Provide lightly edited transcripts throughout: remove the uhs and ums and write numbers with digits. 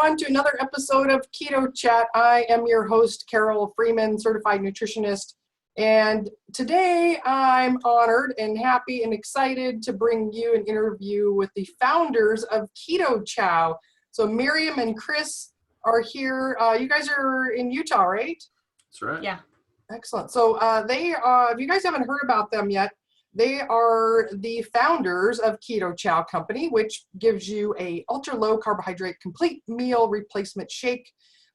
everyone, to another episode of Keto Chat. I am your host, Carole Freeman, certified nutritionist. And today I'm honored and happy and excited to bring you an interview with the founders of Keto Chow. So Miriam and Chris are here. You guys are in Utah, right? That's right. Yeah. Excellent. So if you guys haven't heard about them yet, they are the founders of Keto Chow Company, which gives you a ultra low carbohydrate complete meal replacement shake.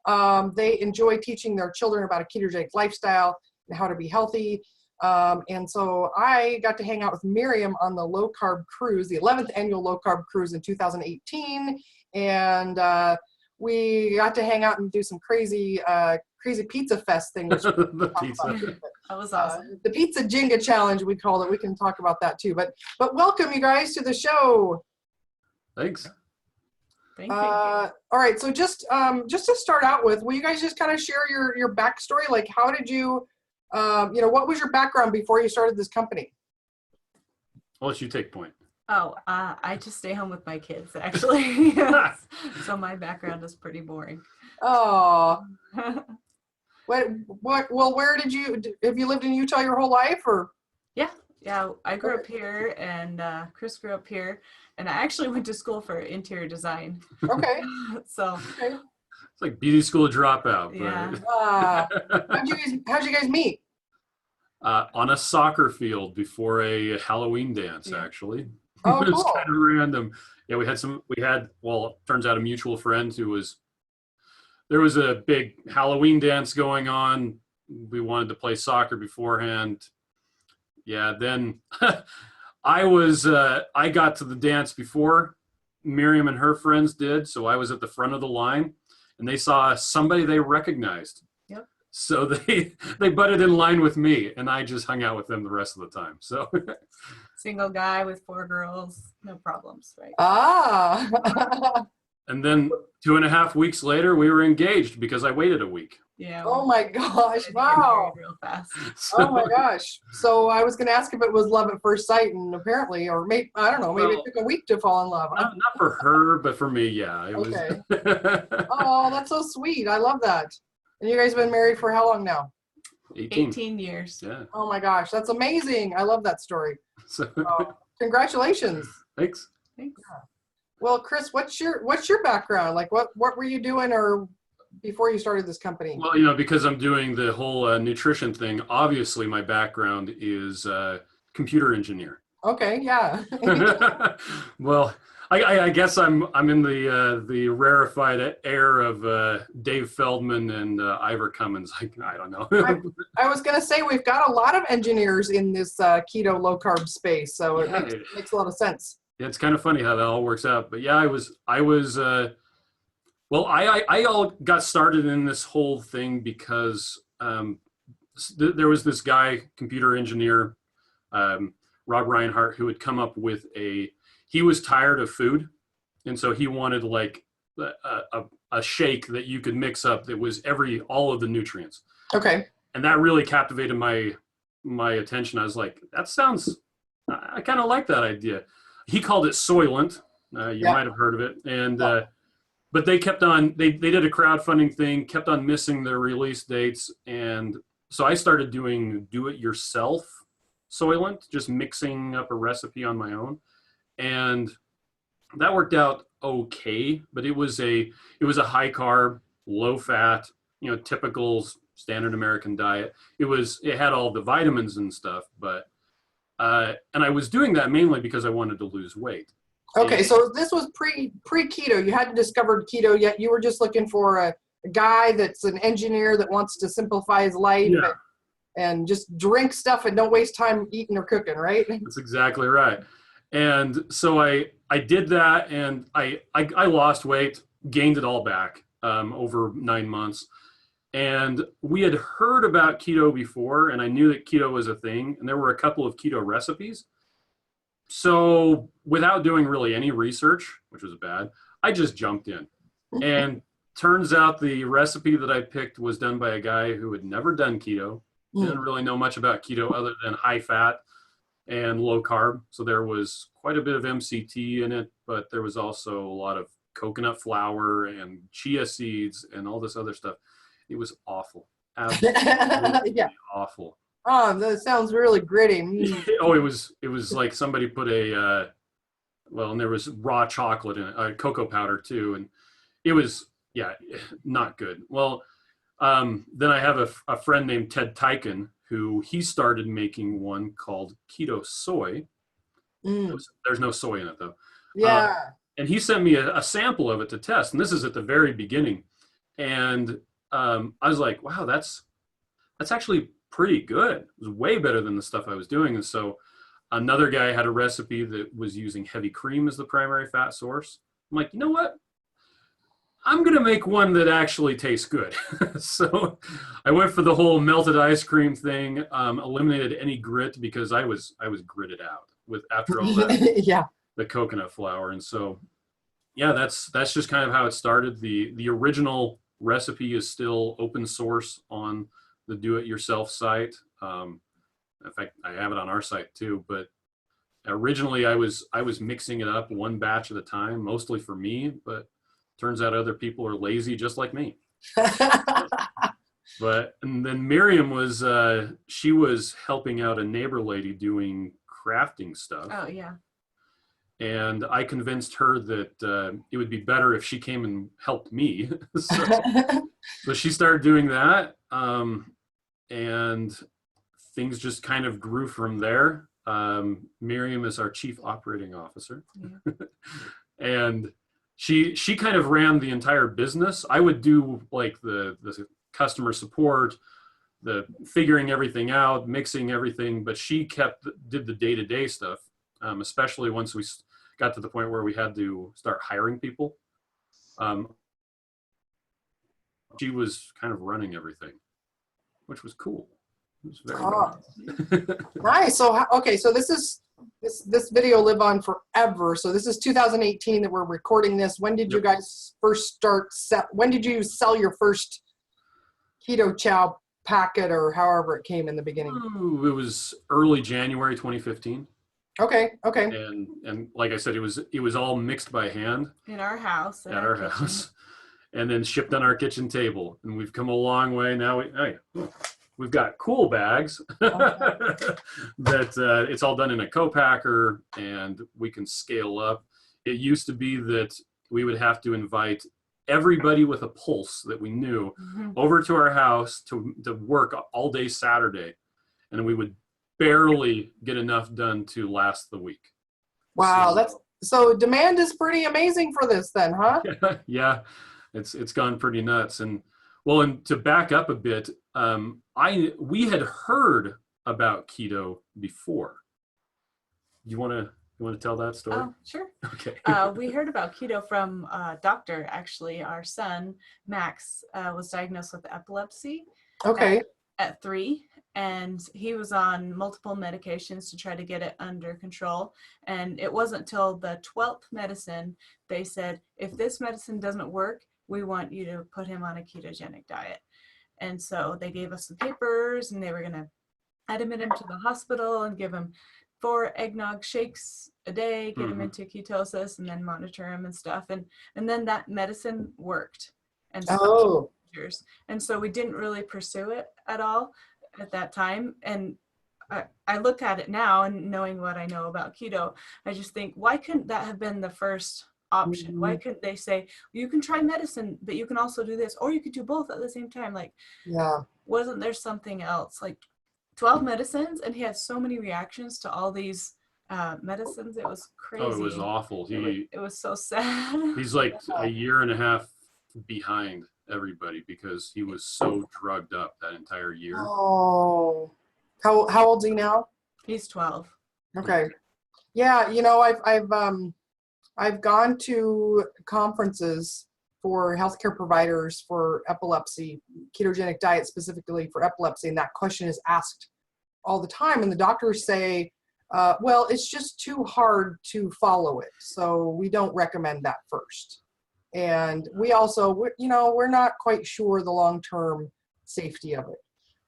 They enjoy teaching their children about a ketogenic lifestyle and how to be healthy. And so I got to hang out with Miriam on the low carb cruise, the 11th annual low carb cruise in 2018. And we got to hang out and do some crazy pizza fest thing. Which The pizza. That was awesome. The pizza Jenga challenge, we called it. We can talk about that too. But welcome you guys to the show. Thanks. Thank you. All right. So just to start out with, will you guys just kind of share your backstory? Like, how did you, what was your background before you started this company? I'll let you take point. Oh, I just stay home with my kids, actually. Yes. So my background is pretty boring. Oh. Where did you, have you lived in Utah your whole life or? Yeah, I grew up here and Chris grew up here and I actually went to school for interior design. Okay. So. Okay. It's like beauty school dropout. Yeah. How'd you guys meet? On a soccer field before a Halloween dance, actually. Oh, It was cool. kind of random. Yeah, turns out a mutual friend there was a big Halloween dance going on. We wanted to play soccer beforehand. Yeah, then I got to the dance before Miriam and her friends did. So I was at the front of the line and they saw somebody they recognized. Yep. So they butted in line with me and I just hung out with them the rest of the time. So Single guy with 4 girls, no problems, right? Ah. and then 2.5 weeks later, we were engaged because I waited a week. Yeah. Oh my gosh. I Wow. real fast. Oh my gosh. So I was going to ask if it was love at first sight, and apparently, or maybe, I don't know, maybe it took a week to fall in love. Not for her, but for me, yeah. It Okay. was Oh, that's so sweet. I love that. And you guys have been married for how long now? 18 years. Yeah. Oh my gosh. That's amazing. I love that story. So, Congratulations. thanks. Thanks. Well, Chris, what's your background? Like what were you doing or before you started this company? Well, because I'm doing the whole nutrition thing, obviously my background is computer engineer. Okay. Yeah. Well, I guess I'm in the rarefied air of Dave Feldman and Ivor Cummins. I don't know. I was going to say we've got a lot of engineers in this keto low carb space, so Yeah. it makes a lot of sense. Yeah, it's kind of funny how that all works out. But yeah, I all got started in this whole thing because there was this guy, computer engineer, Rob Reinhardt, who had come up with he was tired of food. And so he wanted like a shake that you could mix up that was all of the nutrients. Okay. And that really captivated my attention. I was like, I kind of like that idea. He called it Soylent. You might have heard of it. And, but they kept on, they did a crowdfunding thing, kept on missing their release dates. And so I started doing do-it-yourself Soylent, just mixing up a recipe on my own. And that worked out okay, but it was a high carb, low fat, typical standard American diet. It had all the vitamins and stuff, but, and I was doing that mainly because I wanted to lose weight. Okay, so this was pre-keto. You hadn't discovered keto yet. You were just looking for a guy that's an engineer that wants to simplify his life and just drink stuff and don't waste time eating or cooking, right? That's exactly right. And so I did that, and I lost weight, gained it all back over 9 months. And we had heard about keto before, and I knew that keto was a thing, and there were a couple of keto recipes. So without doing really any research, which was bad, I just jumped in. And turns out the recipe that I picked was done by a guy who had never done keto, didn't really know much about keto other than high fat and low carb. So there was quite a bit of MCT in it, but there was also a lot of coconut flour and chia seeds and all this other stuff. It was awful. Absolutely Yeah. awful. Oh, that sounds really gritty. Mm. Oh, it was like somebody put a well, and there was raw chocolate in it, cocoa powder too, and it was, yeah, not good. Well, then I have a friend named Ted Tyken who he started making one called Keto Soy. Mm. There's no soy in it though. Yeah. And he sent me a sample of it to test, and this is at the very beginning. And I was like, wow, that's actually pretty good. It was way better than the stuff I was doing. And so another guy had a recipe that was using heavy cream as the primary fat source. I'm like, you know what? I'm going to make one that actually tastes good. So I went for the whole melted ice cream thing, eliminated any grit because I was gritted out with after all that, Yeah. the coconut flour. And so, yeah, that's just kind of how it started. The original recipe is still open source on the do-it-yourself site. In fact, I have it on our site too, but originally I was mixing it up one batch at a time, mostly for me, but turns out other people are lazy just like me. But, and then Miriam was, she was helping out a neighbor lady doing crafting stuff. Oh, yeah. And I convinced her that it would be better if she came and helped me. So she started doing that. And things just kind of grew from there. Miriam is our chief operating officer. Yeah. And she kind of ran the entire business. I would do like the customer support, the figuring everything out, mixing everything, but she did the day-to-day stuff, especially once we got to the point where we had to start hiring people. She was kind of running everything, which was cool. It was very nice. Nice. So, okay, so this video live on forever. So this is 2018 that we're recording this. When did you guys first start? When did you sell your first Keto Chow packet, or however it came in the beginning? Ooh, it was early January 2015. Okay. And like I said, it was all mixed by hand in our house. At our house, and then shipped on our kitchen table. And we've come a long way now. We've got cool bags that it's all done in a co-packer, and we can scale up. It used to be that we would have to invite everybody with a pulse that we knew over to our house to work all day Saturday, and we would barely get enough done to last the week. Wow, so demand is pretty amazing for this then, huh? Yeah, it's gone pretty nuts. And well, and to back up a bit, we had heard about keto before. You want to tell that story? Oh, sure. Okay. We heard about keto from a doctor, actually. Our son, Max, was diagnosed with epilepsy. Okay. At 3, and he was on multiple medications to try to get it under control. And it wasn't till the 12th medicine they said, if this medicine doesn't work, we want you to put him on a ketogenic diet. And so they gave us some papers, and they were going to admit him to the hospital and give him 4 eggnog shakes a day, get him into ketosis, and then monitor him and stuff. And then that medicine worked. And so, and so we didn't really pursue it at all at that time. And I look at it now, and knowing what I know about keto, I just think, why couldn't that have been the first option? Why couldn't they say, you can try medicine, but you can also do this, or you could do both at the same time? Like, wasn't there something else? Like 12 medicines, and he had so many reactions to all these medicines. It was crazy. Oh, it was awful. It was so sad. He's like a year and a half behind everybody because he was so drugged up that entire year. Oh, how old is he now? He's 12. Okay. Yeah, you know, I've gone to conferences for healthcare providers for epilepsy, ketogenic diet specifically for epilepsy, and that question is asked all the time, and the doctors say, well, it's just too hard to follow it, so we don't recommend that first. And we also, we're not quite sure the long-term safety of it,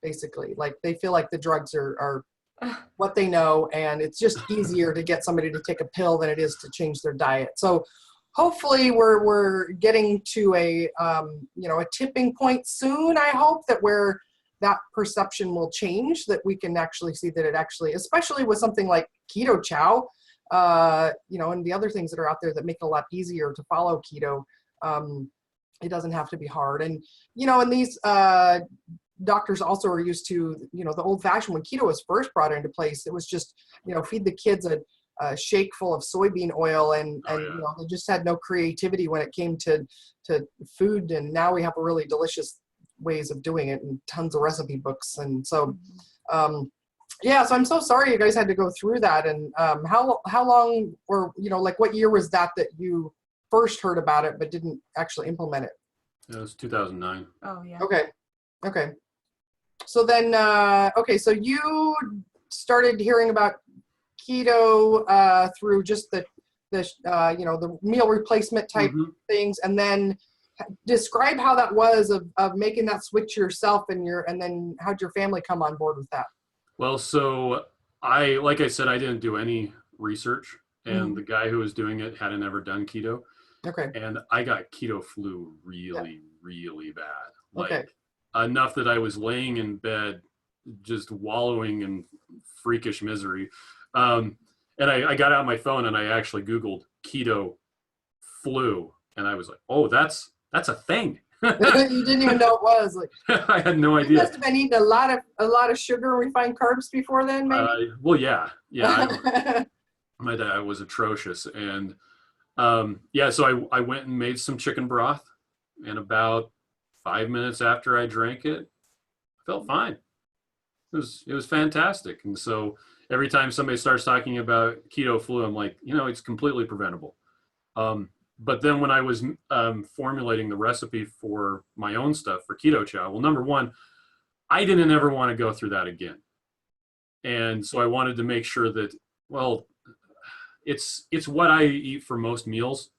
basically. Like, they feel like the drugs are what they know, and it's just easier to get somebody to take a pill than it is to change their diet. So hopefully we're getting to a a tipping point soon. I hope that where that perception will change, that we can actually see that it actually, especially with something like Keto Chow, and the other things that are out there that make it a lot easier to follow keto. It doesn't have to be hard. And, and these doctors also are used to, the old fashioned, when keto was first brought into place, it was just, feed the kids a shake full of soybean oil and they just had no creativity when it came to food. And now we have a really delicious ways of doing it and tons of recipe books. And so, so I'm so sorry you guys had to go through that. And how long, or, what year was that you first heard about it but didn't actually implement it? It was 2009. Oh, yeah. Okay. So then, so you started hearing about keto through just the meal replacement type things, and then describe how that was of making that switch yourself and then how'd your family come on board with that? Well, so like I said, I didn't do any research, and the guy who was doing it hadn't ever done keto. Okay. And I got keto flu really, really bad. Okay. Enough that I was laying in bed just wallowing in freakish misery. And I got out my phone and I actually Googled keto flu, and I was like, oh, that's a thing. You didn't even know it was. I had no idea. You must have been eating a lot of sugar and refined carbs before then, maybe? Well, yeah. My diet was atrocious. And so I went and made some chicken broth, and about 5 minutes after I drank it, I felt fine. It was fantastic. And so every time somebody starts talking about keto flu, I'm like, it's completely preventable. But then when I was formulating the recipe for my own stuff for Keto Chow, well, number one, I didn't ever want to go through that again. And so I wanted to make sure that, well, it's what I eat for most meals,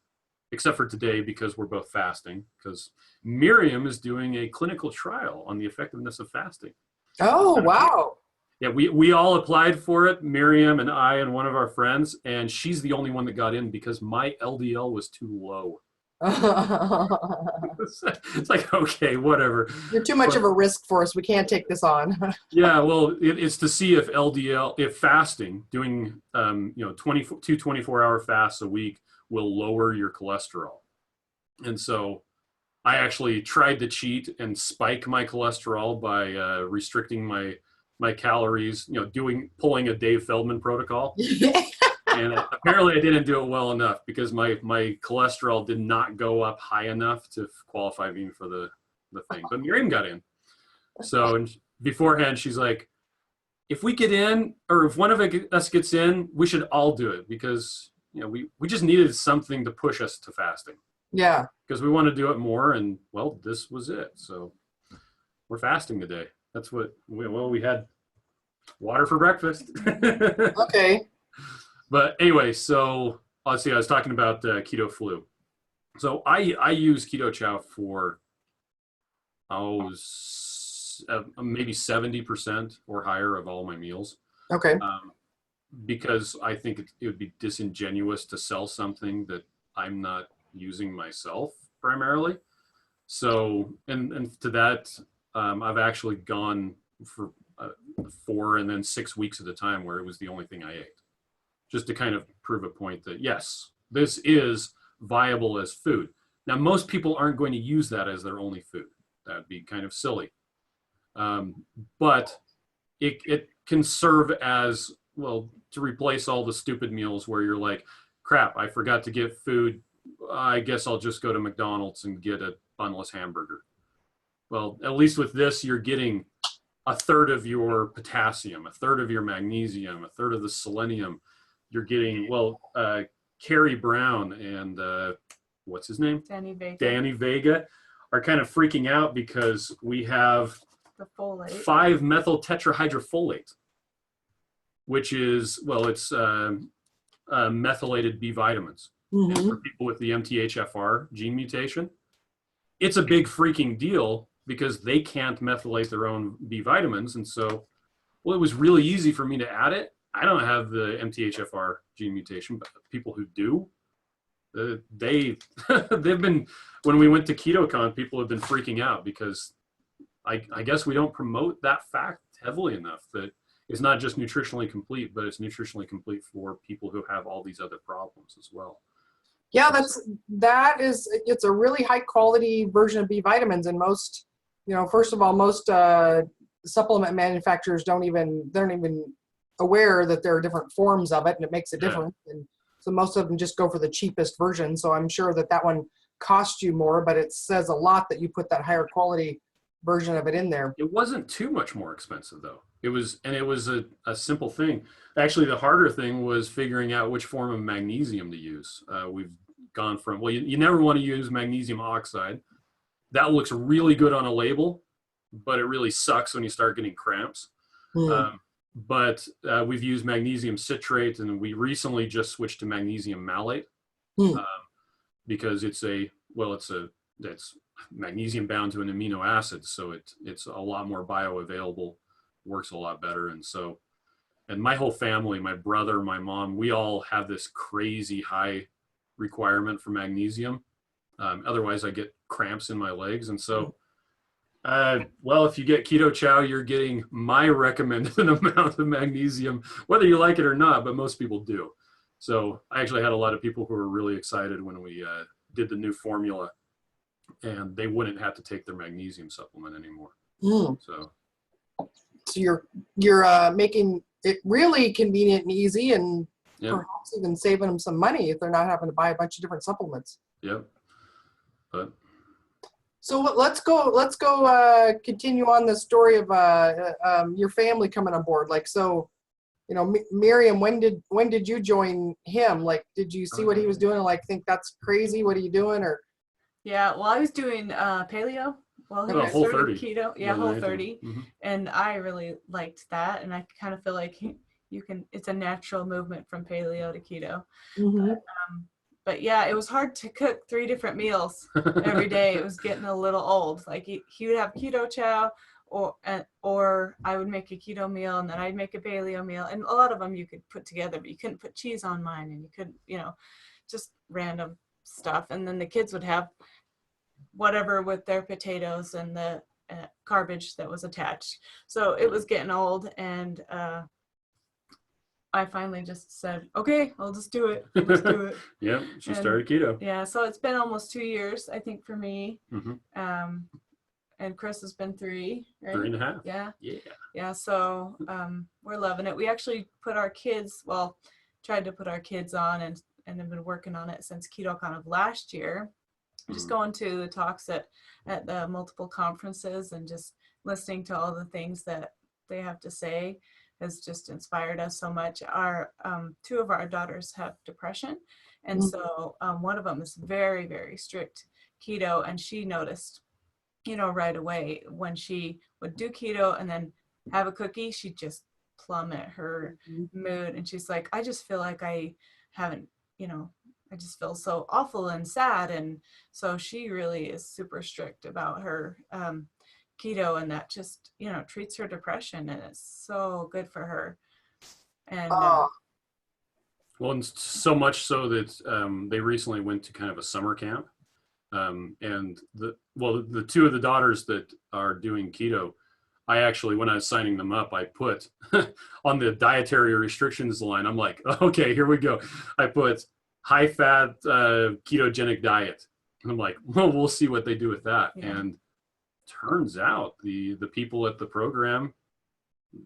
except for today because we're both fasting, because Miriam is doing a clinical trial on the effectiveness of fasting. Oh, wow. Yeah, we all applied for it, Miriam and I and one of our friends, and she's the only one that got in because my LDL was too low. It's like, okay, whatever. You're too much of a risk for us. We can't take this on. Yeah, well, it's to see if fasting, doing 24-hour fasts a week will lower your cholesterol. And so I actually tried to cheat and spike my cholesterol by restricting my calories, pulling a Dave Feldman protocol. And apparently I didn't do it well enough because my cholesterol did not go up high enough to qualify me for the thing. But Miriam got in. So and beforehand, she's like, if we get in, or if one of us gets in, we should all do it because, we just needed something to push us to fasting. Yeah. Because we want to do it more. And well, this was it. So we're fasting today. That's what we had water for breakfast. Okay. But anyway, so let's see, I was talking about keto flu. So I use Keto Chow for maybe 70% or higher of all my meals. Okay. Because I think it would be disingenuous to sell something that I'm not using myself primarily. So, and to that, I've actually gone for 4 and then 6 weeks at a time where it was the only thing I ate, just to kind of prove a point that, yes, this is viable as food. Now, most people aren't going to use that as their only food. That'd be kind of silly. But it can serve as, well, to replace all the stupid meals where you're like, crap, I forgot to get food. I guess I'll just go to McDonald's and get a bunless hamburger. Well, at least with this, you're getting a third of your potassium, a third of your magnesium, a third of the selenium. You're getting, Carrie Brown and what's his name? Danny Vega are kind of freaking out because we have the folate. 5-methyl tetrahydrofolate, which is, it's methylated B vitamins. And for people with the MTHFR gene mutation, it's a big freaking deal because they can't methylate their own B vitamins. And so, it was really easy for me to add it. I don't have the MTHFR gene mutation, but people who do, They've been, when we went to KetoCon, people have been freaking out because I guess we don't promote that fact heavily enough, that it's not just nutritionally complete, but it's nutritionally complete for people who have all these other problems as well. Yeah, it's a really high quality version of B vitamins, and most, first of all, most supplement manufacturers they're not even aware that there are different forms of it, and it makes a difference. And so most of them just go for the cheapest version. So I'm sure that one costs you more, but it says a lot that you put that higher quality version of it in there. It wasn't too much more expensive though. It was a simple thing. Actually, the harder thing was figuring out which form of magnesium to use. We've gone from, well, you never want to use magnesium oxide. That looks really good on a label, but it really sucks when you start getting cramps. But we've used magnesium citrate, and we recently just switched to magnesium malate because it's magnesium bound to an amino acid, so it's a lot more bioavailable, works a lot better. And my whole family, my brother, my mom, we all have this crazy high requirement for magnesium. Otherwise I get cramps in my legs. And so, well, if you get Keto Chow, you're getting my recommended amount of magnesium, whether you like it or not, but most people do. So I actually had a lot of people who were really excited when we did the new formula, and they wouldn't have to take their magnesium supplement anymore. So you're making it really convenient and easy, and perhaps even saving them some money if they're not having to buy a bunch of different supplements. Yep. But so let's go continue on the story of your family coming on board. Like, so, Miriam, when did you join him? Like, did you see what he was doing and like think that's crazy? What are you doing? Or yeah, well, I was doing paleo. Well, he Whole started 30. keto. Yeah, Whole 30. And I really liked that. And I kind of feel like it's a natural movement from paleo to keto. But yeah, it was hard to cook 3 different meals every day. It was getting a little old. Like he would have Keto Chow, or I would make a keto meal, and then I'd make a paleo meal. And a lot of them you could put together, but you couldn't put cheese on mine, and you couldn't, just random stuff. And then the kids would have whatever with their potatoes and the garbage that was attached. So it was getting old, and I finally just said, okay, I'll just do it. Yeah, she started keto. Yeah, so it's been almost 2 years, I think, for me. And Chris has been 3, right? 3.5. Yeah. So we're loving it. We actually tried to put our kids on, and have been working on it since KetoCon of last year. Just going to the talks at the multiple conferences and just listening to all the things that they have to say has just inspired us so much. Our 2 of our daughters have depression, and so one of them is very, very strict keto, and she noticed, right away when she would do keto and then have a cookie, she'd just plummet her mood, and she's like, I just feel like I haven't, I just feel so awful and sad. And so she really is super strict about her keto, and that just, treats her depression, and it's so good for her. And well, and so much so that they recently went to kind of a summer camp. And the 2 of the daughters that are doing keto, I actually, when I was signing them up, I put on the dietary restrictions line, I'm like, okay, here we go. I put high fat ketogenic diet. And I'm like, well, we'll see what they do with that. Yeah. And turns out the people at the program,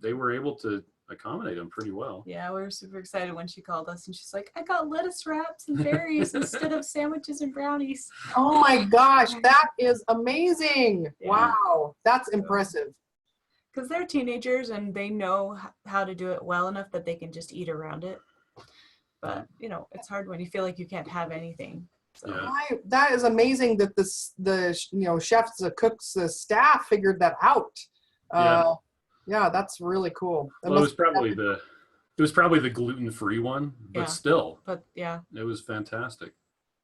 they were able to accommodate them pretty well. Yeah, we were super excited when she called us, and she's like, I got lettuce wraps and berries instead of sandwiches and brownies. Oh my gosh, that is amazing. Yeah. Wow, that's impressive. Because they're teenagers and they know how to do it well enough that they can just eat around it. But, it's hard when you feel like you can't have anything. So. Yeah. That is amazing that the chefs, the cooks, the staff figured that out. Yeah, that's really cool. Well, it was probably the gluten-free one, but still. But yeah, it was fantastic.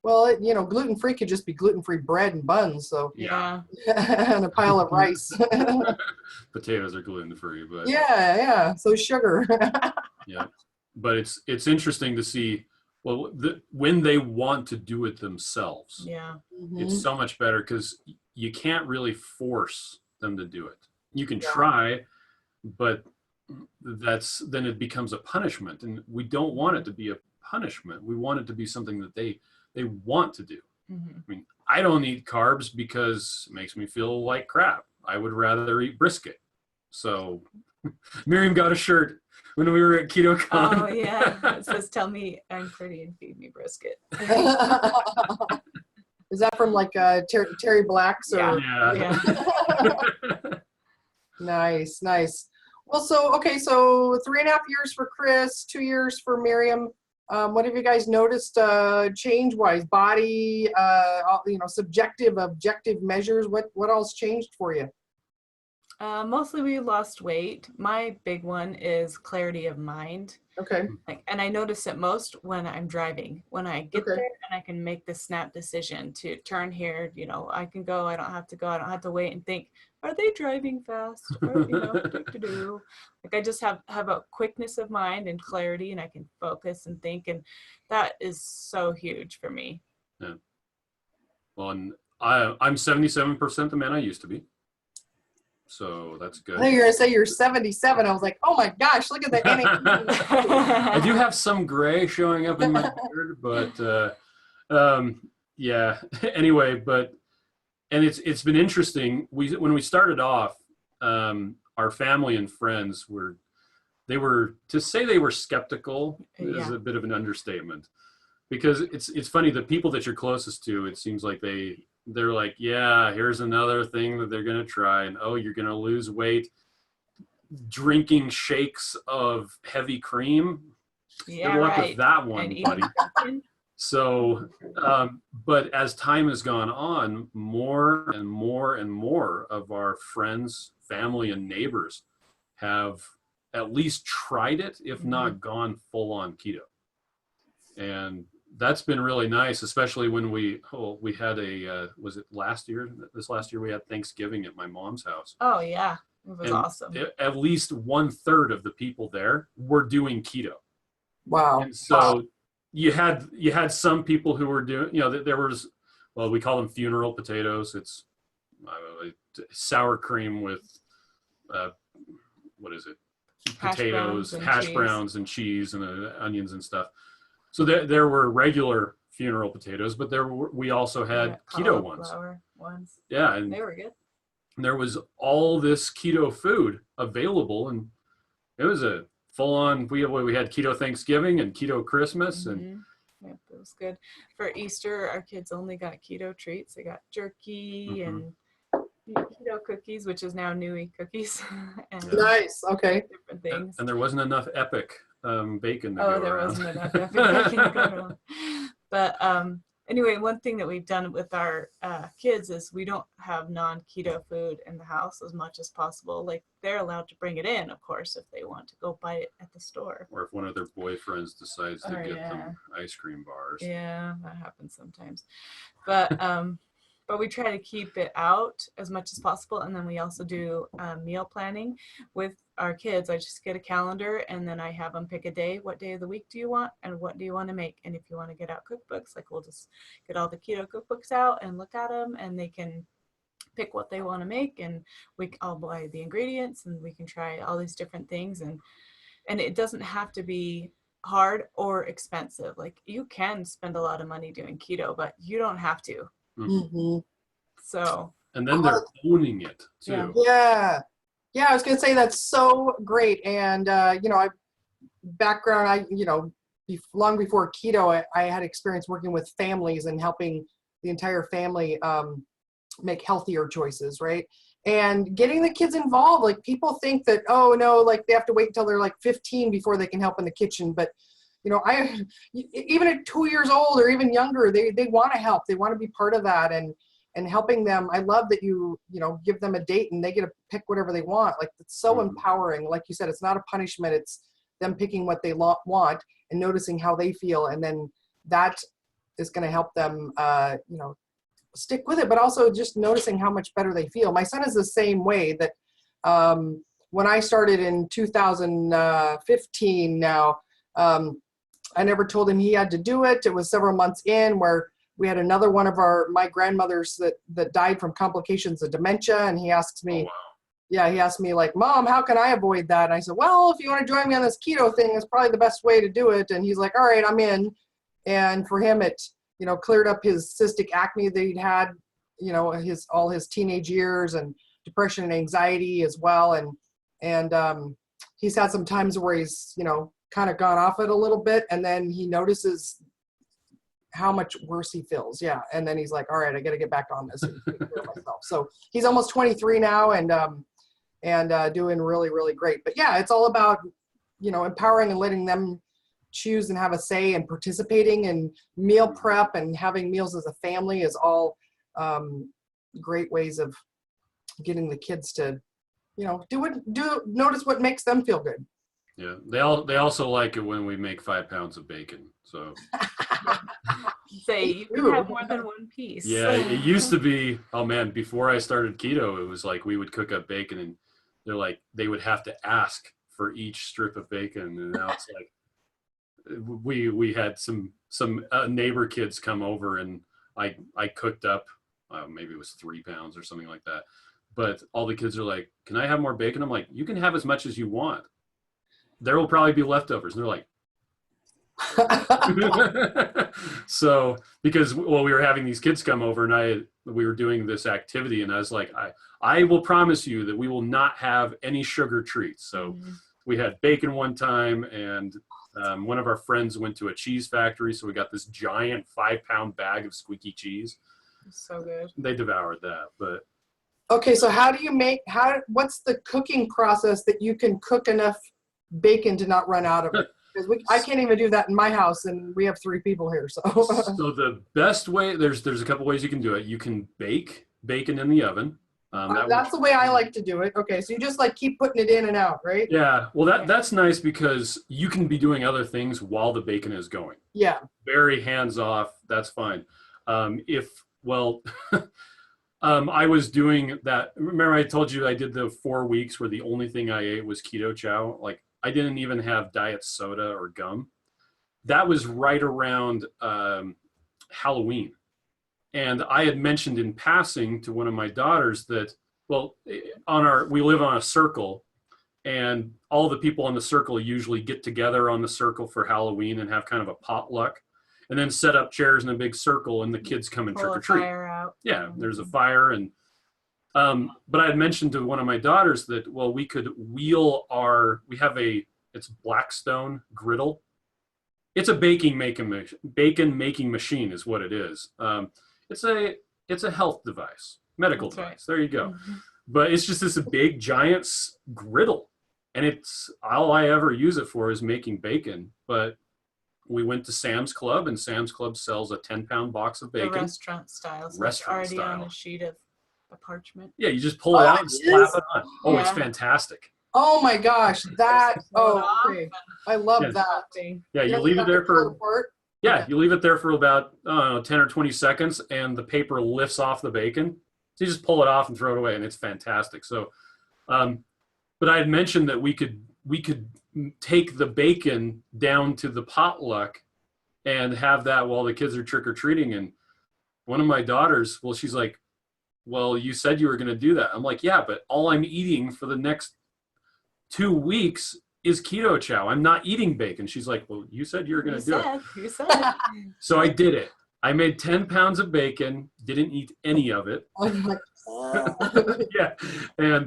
Well, gluten-free could just be gluten-free bread and buns, so yeah, and a pile of rice. Potatoes are gluten-free, but yeah, so sugar. Yeah, but it's interesting to see Well, when they want to do it themselves, Yeah. it's so much better because you can't really force them to do it. You can Yeah. try, but then it becomes a punishment, and we don't want it to be a punishment. We want it to be something that they want to do. Mm-hmm. I mean, I don't eat carbs because it makes me feel like crap. I would rather eat brisket. So Miriam got a shirt when we were at KetoCon. Oh yeah, it says "Tell me I'm pretty and feed me brisket." Is that from like Terry Black's? Or? Yeah. Nice, nice. Well, so 3.5 years for Chris, 2 years for Miriam. What have you guys noticed change-wise? Body, subjective, objective measures. What else changed for you? Mostly we lost weight. My big one is clarity of mind. Okay. And I notice it most when I'm driving. When I get there and I can make the snap decision to turn here, I can go. I don't have to go. I don't have to wait and think, are they driving fast? Or, like I just have a quickness of mind and clarity, and I can focus and think, and that is so huge for me. Yeah. Well, and I'm 77% the man I used to be. So that's good. I thought you were going to say you're 77. I was like, oh my gosh, look at the I do have some gray showing up in my beard, but yeah. Anyway, and it's been interesting. When we started off, our family and friends were to say they were skeptical is a bit of an understatement, because it's funny, the people that you're closest to, it seems like they're like, yeah, here's another thing that they're going to try. And, oh, you're going to lose weight drinking shakes of heavy cream. Yeah, good luck with that one, buddy. So, but as time has gone on, more and more and more of our friends, family, and neighbors have at least tried it, if not gone full on keto. And that's been really nice, especially when we had was it last year? This last year we had Thanksgiving at my mom's house. Oh yeah, it was awesome. At least 1/3 of the people there were doing keto. Wow. And so you had some people who were doing, there was, well, we call them funeral potatoes. It's sour cream with what is it? Potatoes, hash browns and cheese and onions and stuff. So there were regular funeral potatoes, but we also had keto ones. Yeah, and they were good. There was all this keto food available, and it was a full-on. We had keto Thanksgiving and keto Christmas, and yep, it was good. For Easter, our kids only got keto treats. They got jerky and keto cookies, which is now Nui cookies. And nice. Okay. Different things. And there wasn't enough Epic bacon. Wasn't enough Epic bacon to go around. But anyway, one thing that we've done with our kids is we don't have non-keto food in the house as much as possible. Like, they're allowed to bring it in, of course, if they want to go buy it at the store. Or if one of their boyfriends decides to get them ice cream bars. Yeah, that happens sometimes. But we try to keep it out as much as possible. And then we also do meal planning with our kids. I just get a calendar and then I have them pick a day. What day of the week do you want? And what do you want to make? And if you want to get out cookbooks, like, we'll just get all the keto cookbooks out and look at them, and they can pick what they want to make. And I'll buy the ingredients, and we can try all these different things. And it doesn't have to be hard or expensive. Like, you can spend a lot of money doing keto, but you don't have to. So, and then they're owning it too. Yeah, I was gonna say that's so great. And long before keto, I had experience working with families and helping the entire family make healthier choices, right? And getting the kids involved. Like, people think that, oh no, like they have to wait until they're like 15 before they can help in the kitchen, but even at 2 years old or even younger, they want to help. They want to be part of that and helping them. I love that you give them a date and they get to pick whatever they want. Like, it's so empowering. Like you said, it's not a punishment. It's them picking what they want and noticing how they feel. And then that is going to help them, stick with it, but also just noticing how much better they feel. My son is the same way. That when I started in 2015 now, I never told him he had to do it. It was several months in where we had another one of my grandmothers that died from complications of dementia. And he asks me, Oh, wow. yeah, he asked me like, Mom, how can I avoid that? And I said, well, if you want to join me on this keto thing, it's probably the best way to do it. And he's like, all right, I'm in. And for him, it, cleared up his cystic acne that he'd had, all his teenage years, and depression and anxiety as well. And he's had some times where he's, kind of gone off it a little bit, and then he notices how much worse he feels. Yeah. And then he's like, all right, I got to get back on this and take care of myself. So he's almost 23 now, and doing really, really great. But yeah, it's all about, empowering and letting them choose and have a say, and participating in meal prep and having meals as a family is all great ways of getting the kids to, notice what makes them feel good. Yeah, they also like it when we make 5 pounds of bacon. So say you can have more than one piece. yeah, it used to be, oh man, before I started keto, it was like we would cook up bacon, and they're like, they would have to ask for each strip of bacon, and now it's like we had some neighbor kids come over, and I cooked up maybe it was 3 pounds or something like that, but all the kids are like, can I have more bacon? I'm like, you can have as much as you want. There will probably be leftovers. And they're like, so because we were having these kids come over, and we were doing this activity, and I was like, I will promise you that we will not have any sugar treats. So we had bacon one time, and one of our friends went to a cheese factory, so we got this giant 5-pound bag of squeaky cheese. So good. They devoured that. But okay, so what's the cooking process that you can cook enough bacon to not run out of it? Because I can't even do that in my house, and we have 3 people here. So the best way, there's a couple ways you can do it. You can bake bacon in the oven. That's the way I like to do it. Okay, so you just like keep putting it in and out, right? Yeah, well that's nice because you can be doing other things while the bacon is going. Yeah. Very hands off. That's fine. I was doing that. Remember I told you I did the 4 weeks where the only thing I ate was Keto Chow. Like I didn't even have diet soda or gum. That was right around Halloween. And I had mentioned in passing to one of my daughters that, we live on a circle, and all the people on the circle usually get together on the circle for Halloween and have kind of a potluck, and then set up chairs in a big circle, and the kids come and trick or treat. Fire out. Yeah, there's a fire, and but I had mentioned to one of my daughters that we could wheel it's Blackstone griddle. It's a bacon making machine is what it is. It's a health device, medical That's device. right. There you go. But it's just this big giant griddle, and it's all I ever use it for is making bacon. But we went to Sam's Club, and Sam's Club sells a 10-pound box of bacon. The restaurant style. So it's already on a sheet of parchment. Yeah, you just pull it out and slap it on. Oh, it's Yeah. fantastic. Oh my gosh, okay. I love Yes. that. Yeah, you don't leave it have there to pull it for apart? Yeah, you leave it there for about 10 or 20 seconds, and the paper lifts off the bacon. So you just pull it off and throw it away, and it's fantastic. So, but I had mentioned that we could take the bacon down to the potluck and have that while the kids are trick or treating. And one of my daughters, she's like, "Well, you said you were going to do that." I'm like, "Yeah, but all I'm eating for the next 2 weeks is Keto Chow. I'm not eating bacon." She's like, "Well, you said you were going to do it." You said it. So I did it. I made 10 pounds of bacon, didn't eat any of it. Yeah.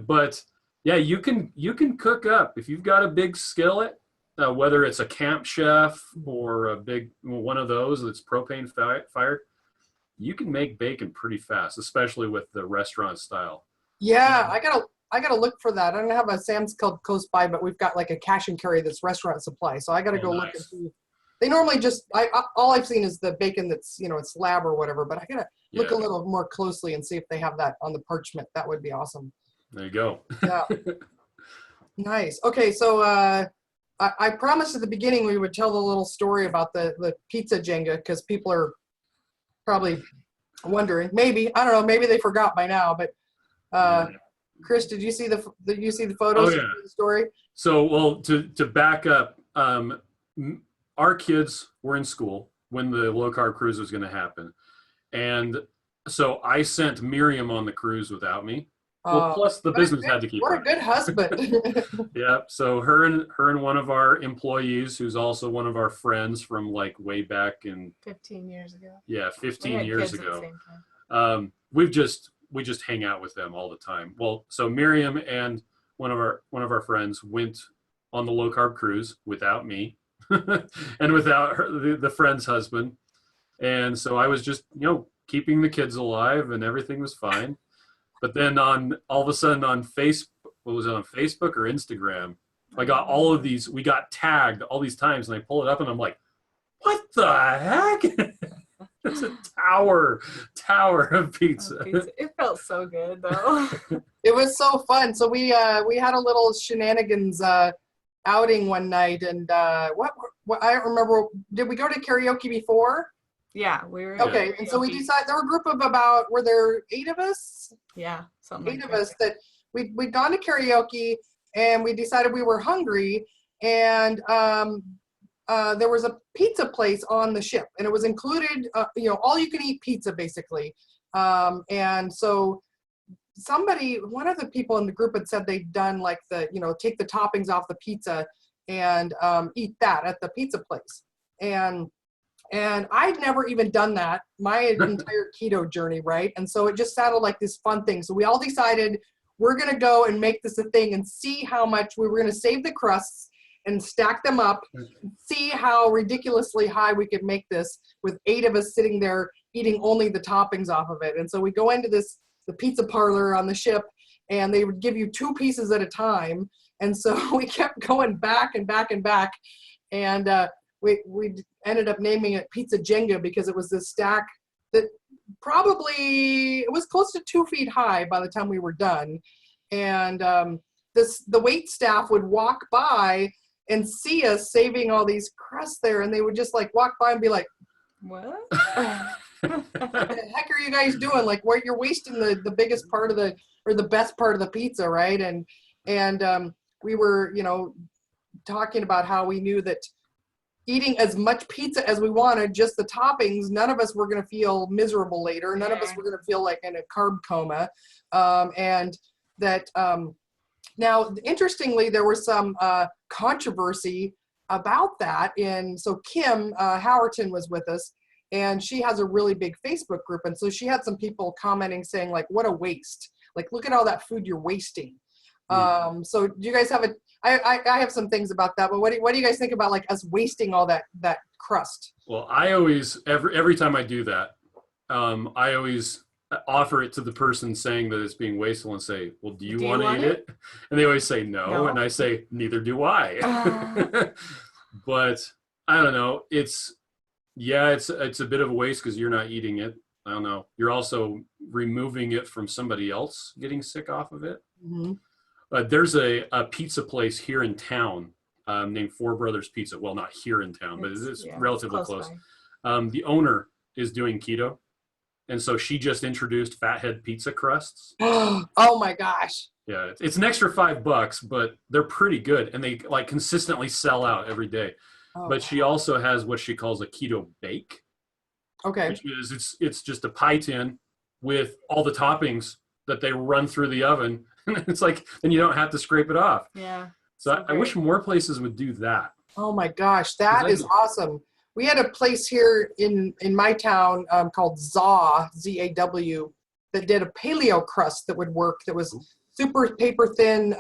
But you can cook up if you've got a big skillet, whether it's a Camp Chef or a big one of those that's propane fired. You can make bacon pretty fast, especially with the restaurant style. Yeah, I gotta look for that. I don't have a Sam's Club close by, but we've got like a cash and carry that's restaurant supply. So I gotta go look and see. They normally all I've seen is the bacon that's, it's lab or whatever, but I gotta look a little more closely and see if they have that on the parchment. That would be awesome. There you go. Yeah. Nice. Okay, so I promised at the beginning we would tell the little story about the pizza Jenga, because people are probably wondering. Maybe, I don't know, maybe they forgot by now, but Chris, did you see the photos of the story? So, to back up, our kids were in school when the low carb cruise was going to happen. And so I sent Miriam on the cruise without me. Well, plus the business had to keep What a running. good husband. Yeah. So her and one of our employees, who's also one of our friends from like way back in 15 years ago. Yeah, We 15 had years kids at the ago. same time. We just hang out with them all the time. Well, so Miriam and one of our friends went on the low carb cruise without me and without the friend's husband. And so I was just, keeping the kids alive and everything was fine. But then all of a sudden on Facebook, what was it, on Facebook or Instagram? I got all of these, we got tagged all these times, and I pull it up and I'm like, what the heck? It's a tower of pizza. It felt so good though. It was so fun. So we had a little shenanigans outing one night, and what I don't remember. Did we go to karaoke before? Yeah, we were. Okay, and so we decided there were a group of were there 8 of us? Yeah, something Eight like of us that we'd gone to karaoke, and we decided we were hungry, and there was a pizza place on the ship, and it was included, all you can eat pizza basically. And so one of the people in the group had said they'd done like take the toppings off the pizza and eat that at the pizza place. And I'd never even done that my entire keto journey, right? And so it just sounded like this fun thing. So we all decided we're going to go and make this a thing and see how much we were going to save the crusts and stack them up, see how ridiculously high we could make this with 8 of us sitting there eating only the toppings off of it. And so we go into the pizza parlor on the ship, and they would give you 2 pieces at a time. And so we kept going back and back and back. And we ended up naming it Pizza Jenga because it was this stack that it was close to 2 feet high by the time we were done. And the wait staff would walk by and see us saving all these crusts there, and they would just like walk by and be like, what? what the heck are you guys doing? Like, what, you're wasting the biggest part of the best part of the pizza, right? And we were, talking about how we knew that eating as much pizza as we wanted, just the toppings, none of us were going to feel miserable later. None of us were going to feel like in a carb coma. And that now, interestingly, there was some controversy about that. So Kim Howerton was with us, and she has a really big Facebook group. And so she had some people commenting saying like, what a waste. Like, look at all that food you're wasting. So do you guys have I have some things about that, but what do you guys think about like us wasting all that crust? Well, I always, every time I do that, I always offer it to the person saying that it's being wasteful and say, well, do you want to eat it? And they always say no. And I say, neither do I. But I don't know. It's a bit of a waste because you're not eating it. I don't know. You're also removing it from somebody else getting sick off of it. Mm-hmm. There's a pizza place here in town named Four Brothers Pizza. Well, not here in town, but it's relatively close. The owner is doing keto, and so she just introduced fathead pizza crusts. Oh my gosh. Yeah, it's an extra $5, but they're pretty good, and they like consistently sell out every day. But she also has what she calls a keto bake. Okay. Which is it's just a pie tin with all the toppings that they run through the oven. It's like, then you don't have to scrape it off. Yeah. So I wish more places would do that. Oh my gosh, that is awesome. We had a place here in my town called ZAW, Z-A-W, that did a paleo crust that would work. That was super paper thin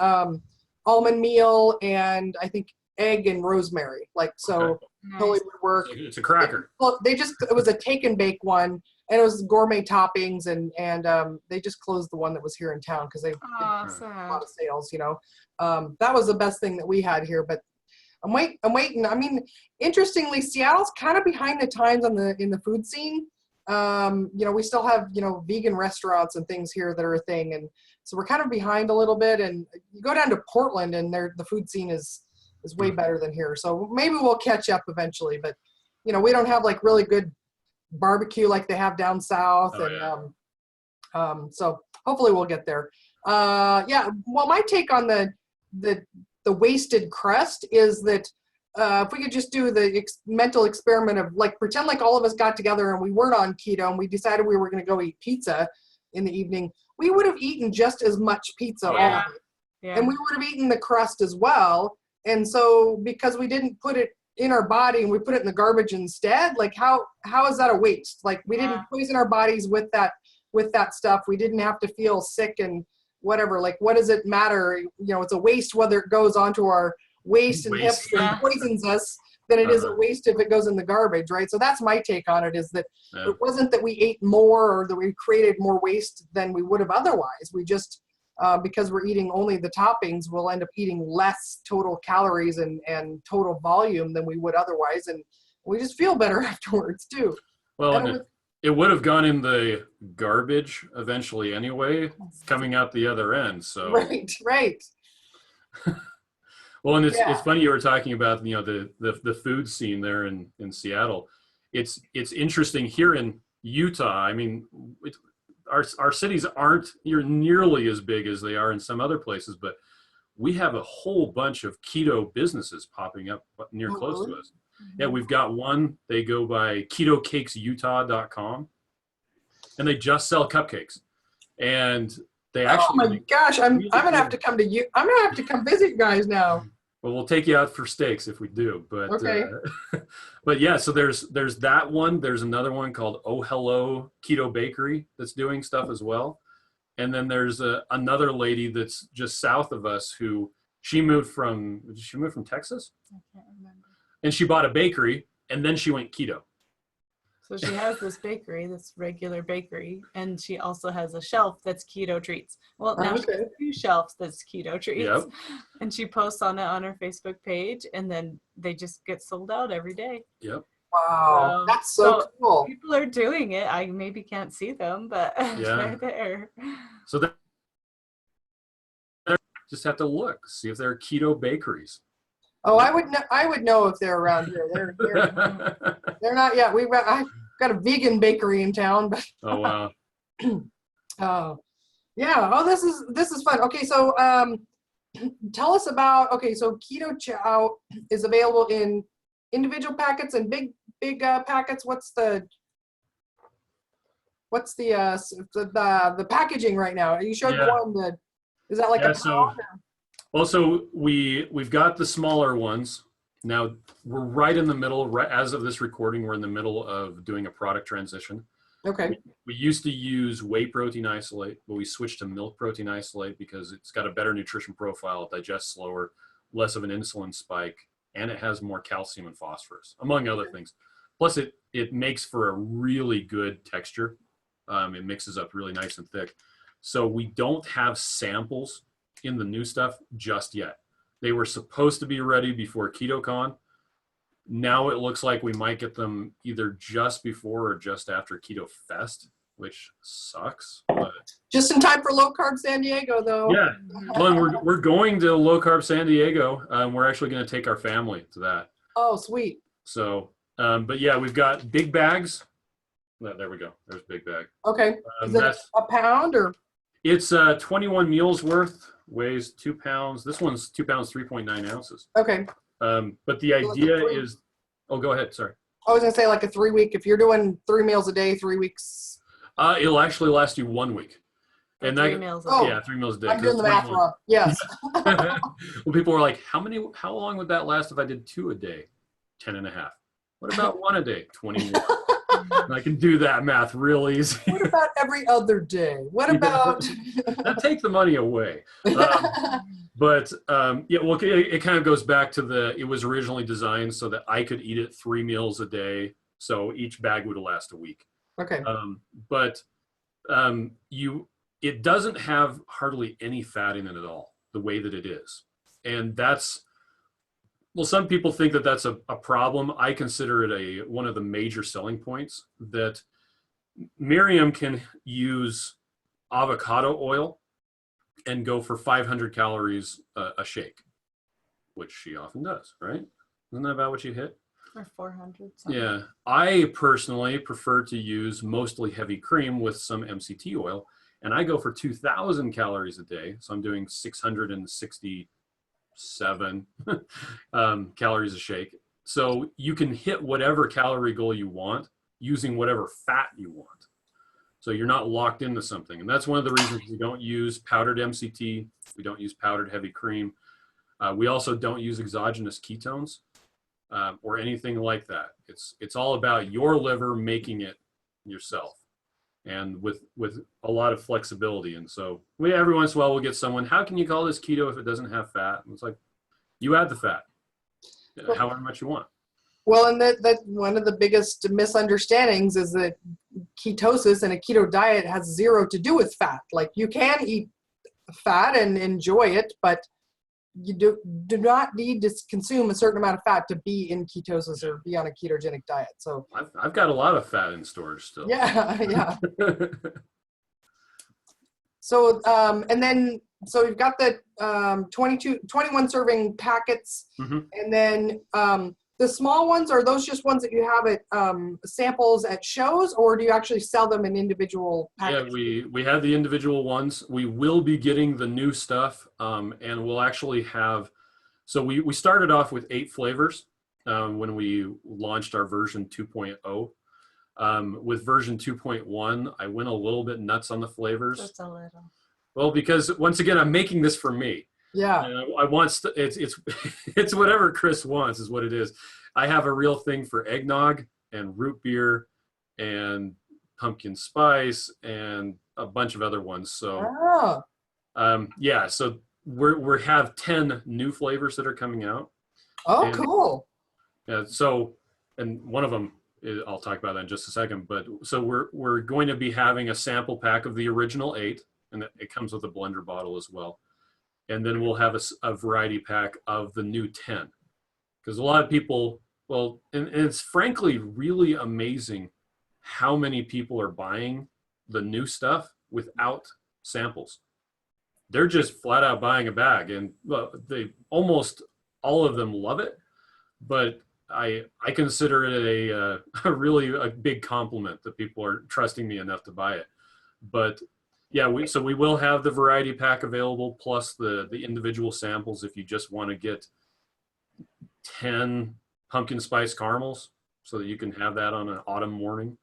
almond meal and I think egg and rosemary. Like, so totally would work. It's a cracker. It was a take and bake one. And it was gourmet toppings, and they just closed the one that was here in town because they did a lot of sales, That was the best thing that we had here, but I'm waiting. I mean, interestingly, Seattle's kind of behind the times in the food scene. We still have, vegan restaurants and things here that are a thing. And so we're kind of behind a little bit, and you go down to Portland and the food scene is way better than here. So maybe we'll catch up eventually, but we don't have like really good barbecue like they have down south. So hopefully we'll get there. Well, my take on the wasted crust is that if we could just do the mental experiment of like pretend like all of us got together and we weren't on keto and we decided we were going to go eat pizza in the evening, we would have eaten just as much pizza all Yeah. of it. Yeah. And we would have eaten the crust as well. And so because we didn't put it in our body and we put it in the garbage instead, like how is that a waste? Like we didn't poison our bodies with that stuff. We didn't have to feel sick and whatever. Like what does it matter? You know, it's a waste whether it goes onto our waist and hips and poisons us than it is a waste if it goes in the garbage, right? So that's my take on it, is that it wasn't that we ate more or that we created more waste than we would have otherwise. We just because we're eating only the toppings, we'll end up eating less total calories and total volume than we would otherwise, and we just feel better afterwards too. Well, it would have gone in the garbage eventually anyway, coming out the other end. So right. Well, and it's funny you were talking about, you know, the food scene there in Seattle. It's interesting here in Utah. I mean, our cities aren't nearly as big as they are in some other places, but we have a whole bunch of keto businesses popping up near close to us. Yeah, we've got one. They go by ketocakesutah.com, and they just sell cupcakes. And they actually. Oh my gosh! I'm gonna have to come to you. I'm gonna have to come visit you guys now. Well, we'll take you out for steaks if we do. But okay. But yeah, so there's that one. There's another one called Oh Hello Keto Bakery that's doing stuff as well. And then there's another lady that's just south of us who she moved from Texas? I can't remember. And she bought a bakery and then she went keto. So she has this bakery, this regular bakery, and she also has a shelf that's keto treats. Well, now she has 2 shelves that's keto treats. Yep. And she posts on it on her Facebook page, and then they just get sold out every day. Yep. Wow, that's so cool. People are doing it. I maybe can't see them, but they're there. So they just have to look, see if there are keto bakeries. Oh, I would know if they're around here. They're not yet. I've got a vegan bakery in town, but oh wow. Oh yeah. Oh, this is fun. Okay, so tell us about. Okay, so Keto Chow is available in individual packets and big packets. What's the packaging right now? You showed one that is that like a pound? Also, we've got the smaller ones. Now, we're right in the middle, right as of this recording, we're in the middle of doing a product transition. Okay. We used to use whey protein isolate, but we switched to milk protein isolate because it's got a better nutrition profile, it digests slower, less of an insulin spike, and it has more calcium and phosphorus, among other things. Plus, it makes for a really good texture. It mixes up really nice and thick. So we don't have samples in the new stuff just yet. They were supposed to be ready before KetoCon. Now it looks like we might get them either just before or just after Keto Fest, which sucks. But just in time for Low Carb San Diego, though. Yeah, well, and we're going to Low Carb San Diego. We're actually going to take our family to that. Oh, sweet. So, but yeah, we've got big bags. There we go. There's big bag. Okay. Is it a pound or? It's 21 meals worth. Weighs 2 pounds. This one's 2 pounds, 3.9 ounces. Okay. But the idea is, oh, go ahead. Sorry. I was gonna say like a 3 week. If you're doing 3 meals a day, 3 weeks. It'll actually last you 1 week. And 3 meals a day. Yeah, 3 meals a day. I'm doing the math wrong. Yes. Well, people were like, how long would that last if I did 2 a day? 10 and a half. What about 1 a day? 21. I can do that math real easy. What about every other day? What about? That take the money away. But yeah, well, it kind of goes back to it was originally designed so that I could eat it 3 meals a day. So each bag would last a week. Okay. But it doesn't have hardly any fat in it at all, the way that it is. And well, some people think that that's a problem. I consider it one of the major selling points, that Miriam can use avocado oil and go for 500 calories a shake, which she often does, right? Isn't that about what you hit? Or 400 something. Yeah. I personally prefer to use mostly heavy cream with some MCT oil, and I go for 2,000 calories a day. So I'm doing 660 7 calories a shake. So you can hit whatever calorie goal you want using whatever fat you want. So you're not locked into something. And that's one of the reasons we don't use powdered MCT. We don't use powdered heavy cream. We also don't use exogenous ketones or anything like that. It's all about your liver making it yourself, and with a lot of flexibility. And so every once in a while we'll get someone, how can you call this keto if it doesn't have fat? And it's like, you add the fat, however much you want. Well, and that one of the biggest misunderstandings is that ketosis and a keto diet has zero to do with fat. Like, you can eat fat and enjoy it, but you do not need to consume a certain amount of fat to be in ketosis or be on a ketogenic diet. So I've got a lot of fat in storage still. Yeah, yeah. So, and then, so you've got the 21 serving packets, and then the small ones, are those just ones that you have at samples at shows, or do you actually sell them in individual packets? Yeah, we have the individual ones. We will be getting the new stuff, and we'll actually have, so we started off with 8 flavors when we launched our version 2.0. With version 2.1, I went a little bit nuts on the flavors. Just a little. Well, because once again, I'm making this for me. Yeah. And I want it's whatever Chris wants is what it is. I have a real thing for eggnog and root beer and pumpkin spice and a bunch of other ones. So yeah, so we have 10 new flavors that are coming out. Oh, cool. Yeah, so, and one of them I'll talk about that in just a second. But so we're going to be having a sample pack of the original 8, and it comes with a blender bottle as well. And then we'll have a variety pack of the new 10. Because a lot of people, well, and it's frankly really amazing how many people are buying the new stuff without samples. They're just flat out buying a bag, and well, they almost all of them love it. But I consider it a really a big compliment that people are trusting me enough to buy it. But yeah, so we will have the variety pack available, plus the individual samples if you just want to get 10 pumpkin spice caramels so that you can have that on an autumn morning.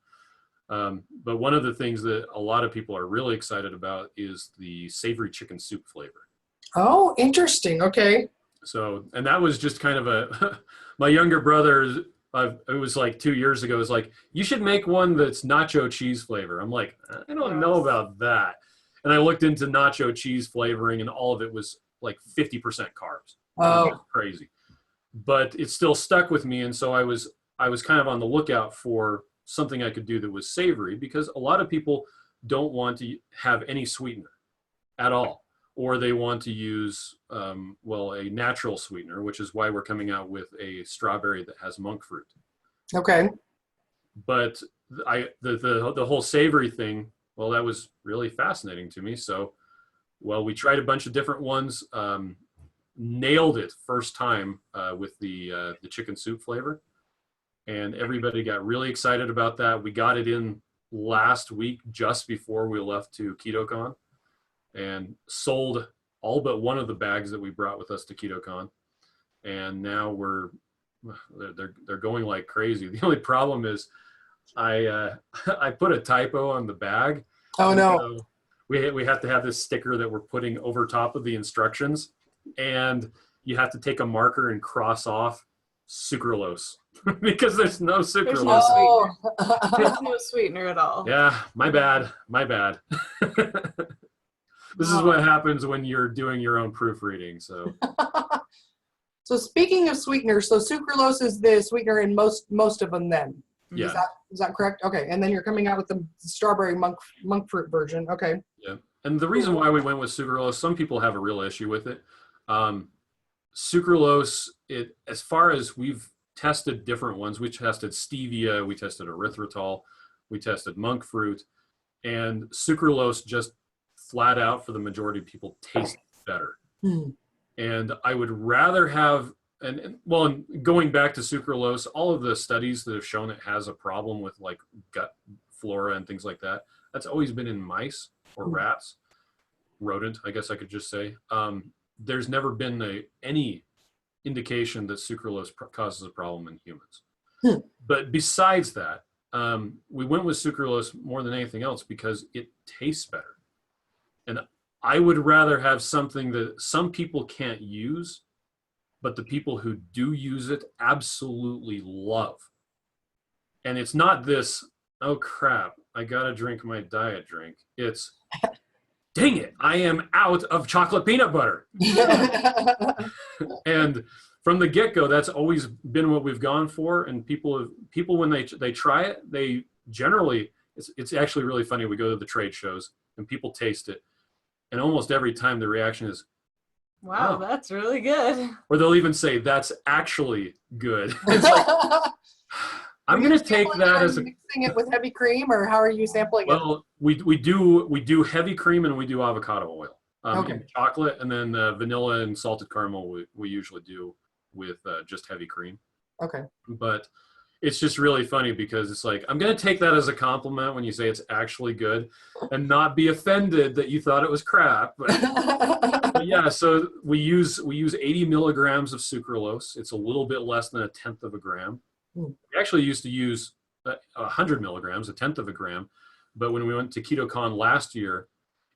But one of the things that a lot of people are really excited about is the savory chicken soup flavor. Oh, interesting. Okay. So, and that was just kind of my younger brother, it was like 2 years ago, was like, you should make one that's nacho cheese flavor. I'm like, I don't know about that. And I looked into nacho cheese flavoring, and all of it was like 50% carbs. Oh, it was crazy. But it still stuck with me. And so I was kind of on the lookout for something I could do that was savory, because a lot of people don't want to have any sweetener at all, or they want to use, well, a natural sweetener, which is why we're coming out with a strawberry that has monk fruit. okay. But the whole savory thing, well, that was really fascinating to me. So, well, we tried a bunch of different ones, nailed it first time with the chicken soup flavor, and everybody got really excited about that. We got it in last week, just before we left to KetoCon, and sold all but one of the bags that we brought with us to KetoCon. And now they're going like crazy. The only problem is I put a typo on the bag. Oh, no. So we have to have this sticker that we're putting over top of the instructions, and you have to take a marker and cross off sucralose because there's no sucralose. There's no Oh. sweetener. There's no sweetener at all. Yeah, my bad. This is what happens when you're doing your own proofreading. So So speaking of sweeteners, so sucralose is the sweetener in most of them then? yeah. Is that correct? Okay. And then you're coming out with the strawberry monk fruit version. Okay. Yeah. And the reason why we went with sucralose, some people have a real issue with it. Sucralose, as far as we've tested different ones, we tested stevia, we tested erythritol, we tested monk fruit, and sucralose just flat out, for the majority of people, tastes better. And I would rather have, and going back to sucralose, all of the studies that have shown it has a problem with like gut flora and things like that, that's always been in mice or rats, rodent, I guess I could just say. there's never been any indication that sucralose causes a problem in humans. But besides that, we went with sucralose more than anything else because it tastes better. And I would rather have something that some people can't use, but the people who do use it absolutely love. And it's not this, oh crap, I gotta drink my diet drink. It's, dang it, I am out of chocolate peanut butter. And from the get-go, that's always been what we've gone for. And people when they try it, they generally, it's actually really funny. We go to the trade shows and people taste it, and almost every time the reaction is, wow, that's really good. Or they'll even say, that's actually good. It's like, I'm going to take that as a, mixing it with heavy cream, or how are you sampling it? well, we do heavy cream and we do avocado oil, Okay. and chocolate, and then vanilla and salted caramel we usually do with just heavy cream. Okay. But it's just really funny because it's like, I'm going to take that as a compliment when you say it's actually good and not be offended that you thought it was crap. But yeah, so we use 80 milligrams of sucralose. It's a little bit less than 1/10 of a gram. We actually used to use 100 milligrams, 1/10 of a gram. But when we went to KetoCon last year,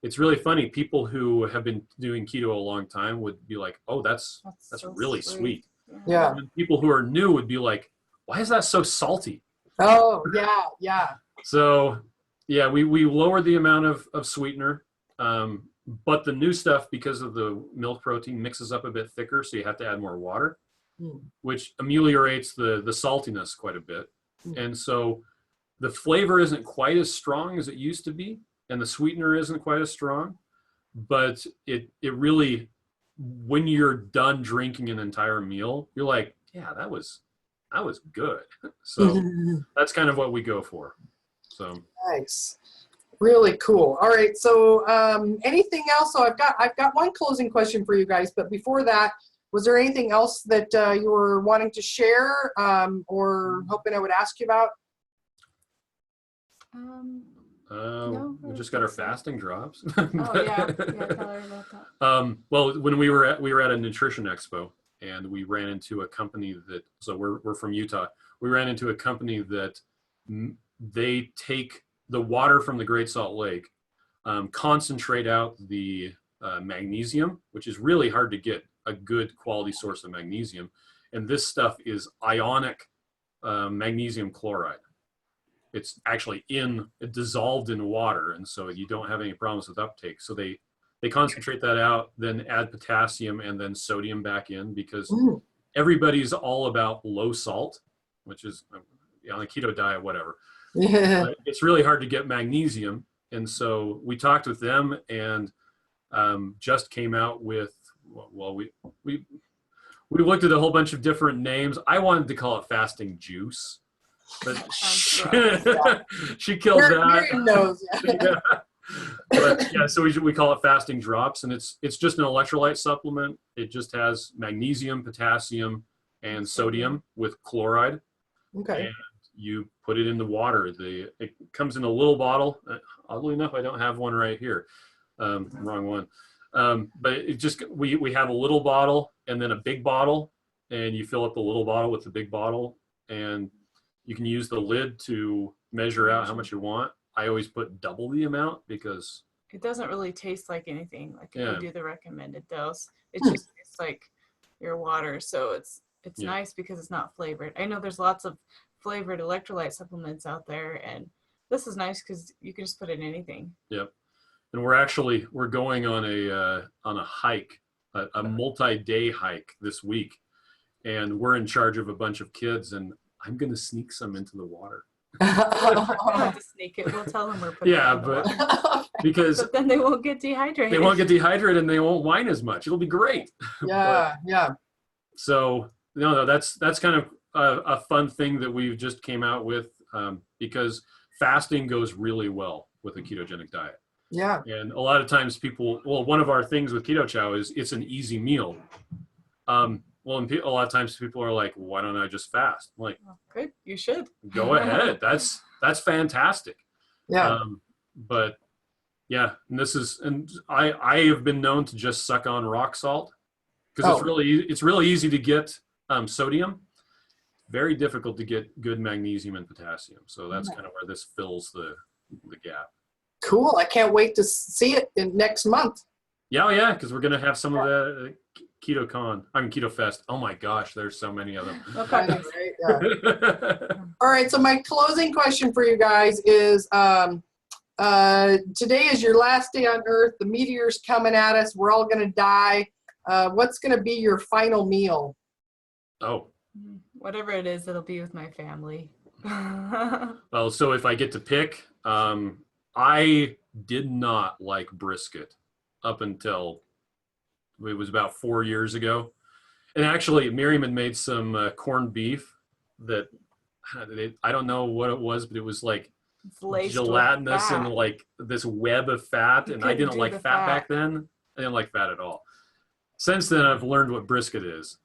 it's really funny. People who have been doing keto a long time would be like, oh, that's so really sweet. Yeah. And people who are new would be like, why is that so salty? Oh, yeah, yeah. So yeah, we lowered the amount of sweetener, but the new stuff, because of the milk protein, mixes up a bit thicker, so you have to add more water, which ameliorates the saltiness quite a bit. And so the flavor isn't quite as strong as it used to be, and the sweetener isn't quite as strong, but it really, when you're done drinking an entire meal, you're like, yeah, that was good. So that's kind of what we go for. So nice. Really cool. All right. So anything else? So I've got one closing question for you guys, but before that, was there anything else that you were wanting to share or hoping I would ask you about? No, we just got our fasting drops. Oh yeah, tell her about that. Well, when we were at a nutrition expo, and we ran into a company that, so we're from Utah. We ran into a company that they take the water from the Great Salt Lake, concentrate out the magnesium, which is really hard to get a good quality source of magnesium. And this stuff is ionic magnesium chloride. It's actually dissolved in water, and so you don't have any problems with uptake. So they concentrate that out, then add potassium and then sodium back in, because everybody's all about low salt, which is on a keto diet, whatever. Yeah. But it's really hard to get magnesium. And so we talked with them and just came out with, well, we looked at a whole bunch of different names. I wanted to call it fasting juice, but she killed that. Miriam knows. Yeah. But yeah, so we call it fasting drops, and it's just an electrolyte supplement. It just has magnesium, potassium, and sodium with chloride. Okay. And you put it in the water. It comes in a little bottle. Oddly enough, I don't have one right here. Wrong one. But it just, we have a little bottle and then a big bottle, and you fill up the little bottle with the big bottle, and you can use the lid to measure out how much you want. I always put double the amount because it doesn't really taste like anything. Like if you do the recommended dose, it Hmm. just tastes like your water. So it's nice because it's not flavored. I know there's lots of flavored electrolyte supplements out there, and this is nice because you can just put it in anything. Yep. And we're going on a hike, a multi-day hike this week, and we're in charge of a bunch of kids, and I'm going to sneak some into the water. We don't have to sneak it. We'll tell them we're putting it in the water. Because But then they won't get dehydrated. they won't get dehydrated and they won't whine as much. It'll be great. Yeah, yeah. So no, that's kind of a fun thing that we've just came out with, because fasting goes really well with a ketogenic diet. Yeah. And a lot of times one of our things with Keto Chow is it's an easy meal. Well, and a lot of times people are like, why don't I just fast? I'm like, Good, you should. go ahead. That's fantastic. Yeah. But yeah, and I have been known to just suck on rock salt because it's really easy to get sodium. Very difficult to get good magnesium and potassium. So that's kind of where this fills the gap. Cool. I can't wait to see it in next month. Yeah, because we're gonna have some of the Keto Fest. Oh my gosh, there's so many of them. I know, right? Yeah. All right. So my closing question for you guys is: today is your last day on Earth. The meteor's coming at us. We're all gonna die. What's gonna be your final meal? Oh. Whatever it is, it'll be with my family. Well, so if I get to pick, I did not like brisket up until it was about 4 years ago. And actually, Miriam had made some corned beef that I don't know what it was, but it was like gelatinous and like this web of fat. And I didn't like fat back then. I didn't like fat at all. Since then, I've learned what brisket is.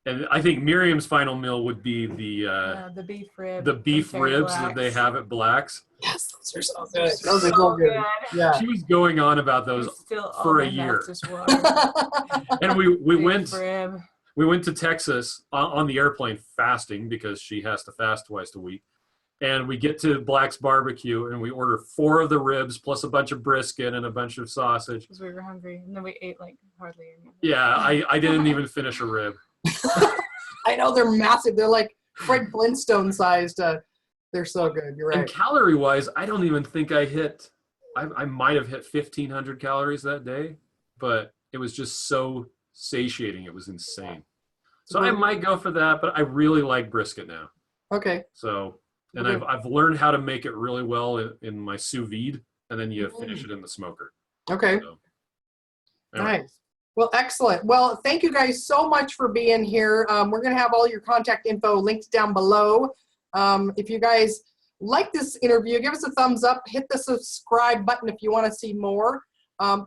And I think Miriam's final meal would be the beef rib. The beef ribs Black's. that they have at Black's. Yes, those are so good. Those are so good. Yeah. She was going on about those for a year. And we went to Texas on the airplane fasting because she has to fast twice a week. And we get to Black's Barbecue and we order 4 of the ribs plus a bunch of brisket and a bunch of sausage. Because we were hungry and then we ate like hardly anything. Yeah, I didn't even finish a rib. I know they're massive. They're like Fred Flintstone sized. They're so good. You're right. And calorie wise, I don't even think I might have hit 1,500 calories that day, but it was just so satiating. It was insane. So I might go for that, but I really like brisket now. Okay. So, and I've learned how to make it really well in my sous vide, and then you finish it in the smoker. Okay. So, anyway. Nice. Well, excellent. Well, thank you guys so much for being here. We're going to have all your contact info linked down below. If you guys like this interview, give us a thumbs up, hit the subscribe button if you want to see more.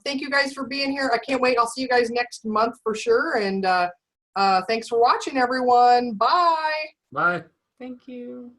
Thank you guys for being here. I can't wait. I'll see you guys next month for sure. And thanks for watching, everyone. Bye. Bye. Thank you.